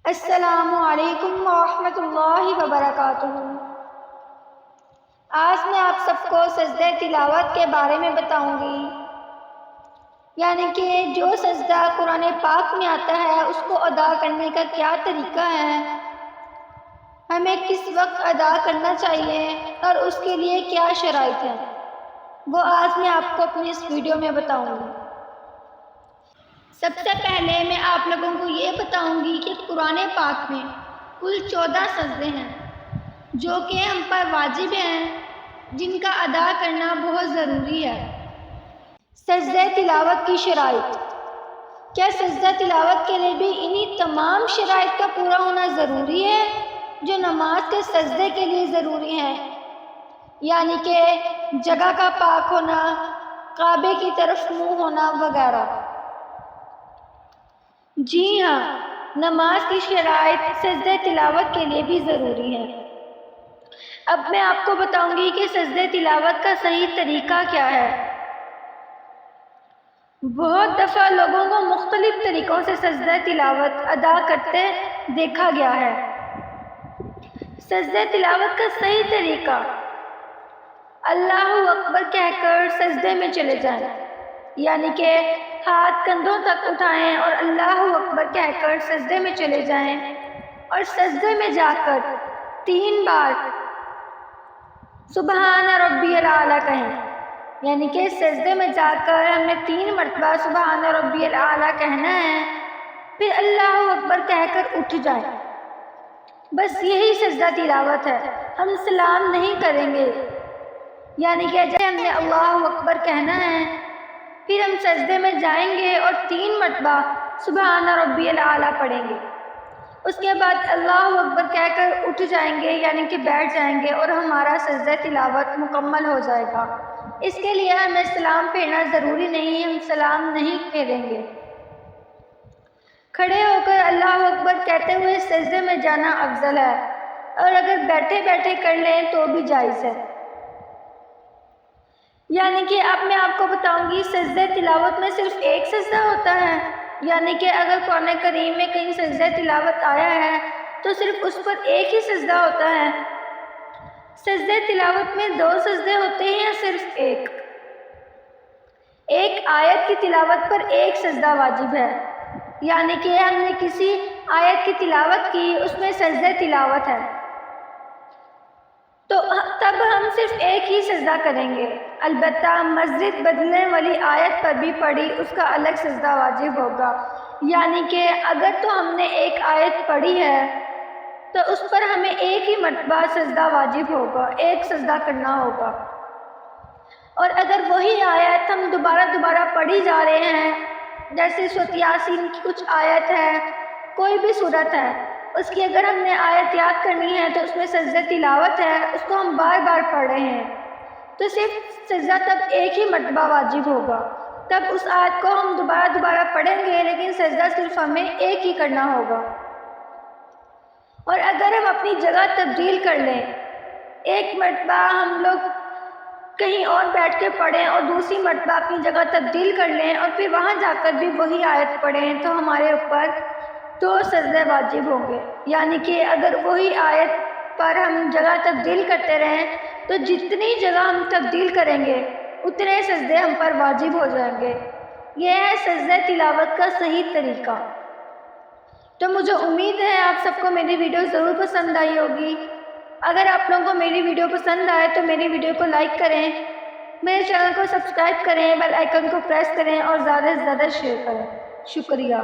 السلام علیکم ورحمۃ اللہ وبرکاتہ۔ آج میں آپ سب کو سجدہ تلاوت کے بارے میں بتاؤں گی، یعنی کہ جو سجدہ قرآن پاک میں آتا ہے اس کو ادا کرنے کا کیا طریقہ ہے، ہمیں کس وقت ادا کرنا چاہیے اور اس کے لیے کیا شرائط ہیں، وہ آج میں آپ کو اپنی اس ویڈیو میں بتاؤں گی۔ سب سے پہلے میں آپ لوگوں کو یہ بتاؤں گی کہ قرآن پاک میں کل 14 سجدے ہیں جو کہ ہم پر واجب ہیں، جن کا ادا کرنا بہت ضروری ہے۔ سجدہ تلاوت کی شرائط۔ کیا سجدہ تلاوت کے لیے بھی انہی تمام شرائط کا پورا ہونا ضروری ہے جو نماز کے سجدے کے لیے ضروری ہیں، یعنی کہ جگہ کا پاک ہونا، کعبے کی طرف منہ ہونا وغیرہ؟ جی ہاں، نماز کی شرائط سجدہ تلاوت کے لیے بھی ضروری ہے۔ اب میں آپ کو بتاؤں گی کہ سجدہ تلاوت کا صحیح طریقہ کیا ہے۔ بہت دفعہ لوگوں کو مختلف طریقوں سے سجدہ تلاوت ادا کرتے دیکھا گیا ہے۔ سجدہ تلاوت کا صحیح طریقہ: اللہ اکبر کہہ کر سجدے میں چلے جائیں، یعنی کہ ہاتھ کندھوں تک اٹھائیں اور اللہ اکبر کہہ کر سجدے میں چلے جائیں، اور سجدے میں جا کر 3 بار سبحان ربی الاعلیٰ کہیں، یعنی کہ سجدے میں جا کر ہم نے 3 مرتبہ سبحان ربی الاعلیٰ کہنا ہے، پھر اللہ اکبر کہہ کر اٹھ جائیں۔ بس یہی سجدہ تلاوت ہے، ہم سلام نہیں کریں گے، یعنی کہ جب ہم نے اللہ اکبر کہنا ہے پھر ہم سجدے میں جائیں گے اور 3 مرتبہ سبحان ربی الاعلیٰ پڑھیں گے، اس کے بعد اللہ اکبر کہہ کر اٹھ جائیں گے، یعنی کہ بیٹھ جائیں گے، اور ہمارا سجدہ تلاوت مکمل ہو جائے گا۔ اس کے لیے ہمیں سلام پھیرنا ضروری نہیں، ہم سلام نہیں پھیریں گے۔ کھڑے ہو کر اللہ اکبر کہتے ہوئے سجدے میں جانا افضل ہے، اور اگر بیٹھے بیٹھے کر لیں تو بھی جائز ہے۔ یعنی کہ اب میں آپ کو بتاؤں گی سجدہ تلاوت میں صرف ایک سجدہ ہوتا ہے، یعنی کہ اگر قرآن کریم میں کہیں سجدہ تلاوت آیا ہے تو صرف اس پر ایک ہی سجدہ ہوتا ہے۔ سجدہ تلاوت میں 2 سجدے ہوتے ہیں یا صرف ایک؟ ایک آیت کی تلاوت پر ایک سجدہ واجب ہے، یعنی کہ ہم نے کسی آیت کی تلاوت کی، اس میں سجدہ تلاوت ہے، تو تب ہم صرف ایک ہی سجدہ کریں گے۔ البتہ مسجد بدلنے والی آیت پر بھی پڑھی، اس کا الگ سجدہ واجب ہوگا، یعنی کہ اگر تو ہم نے ایک آیت پڑھی ہے تو اس پر ہمیں ایک ہی مرتبہ سجدہ واجب ہوگا، ایک سجدہ کرنا ہوگا، اور اگر وہی آیت ہم دوبارہ پڑھی جا رہے ہیں، جیسے سورۃ یاسین کی کچھ آیت ہے، کوئی بھی سورت ہے، اس کی اگر ہم نے آیت یاد کرنی ہے تو اس میں سجدہ تلاوت ہے، اس کو ہم بار بار پڑھ رہے ہیں، تو صرف سجدہ تب ایک ہی مرتبہ واجب ہوگا، تب اس آیت کو ہم دوبارہ پڑھیں گے، لیکن سجدہ صرف ہمیں ایک ہی کرنا ہوگا۔ اور اگر ہم اپنی جگہ تبدیل کر لیں، ایک مرتبہ ہم لوگ کہیں اور بیٹھ کے پڑھیں اور دوسری مرتبہ اپنی جگہ تبدیل کر لیں اور پھر وہاں جا کر بھی وہی آیت پڑھیں، تو ہمارے اوپر 2 سجدے واجب ہوں گے، یعنی کہ اگر وہی آیت پر ہم جگہ تبدیل کرتے رہیں تو جتنی جگہ ہم تبدیل کریں گے اتنے سجدے ہم پر واجب ہو جائیں گے۔ یہ ہے سجدہ تلاوت کا صحیح طریقہ۔ تو مجھے امید ہے آپ سب کو میری ویڈیو ضرور پسند آئی ہوگی۔ اگر آپ لوگوں کو میری ویڈیو پسند آئے تو میری ویڈیو کو لائک کریں، میرے چینل کو سبسکرائب کریں، بیل آئیکن کو پریس کریں اور زیادہ سے زیادہ شیئر کریں۔ شکریہ۔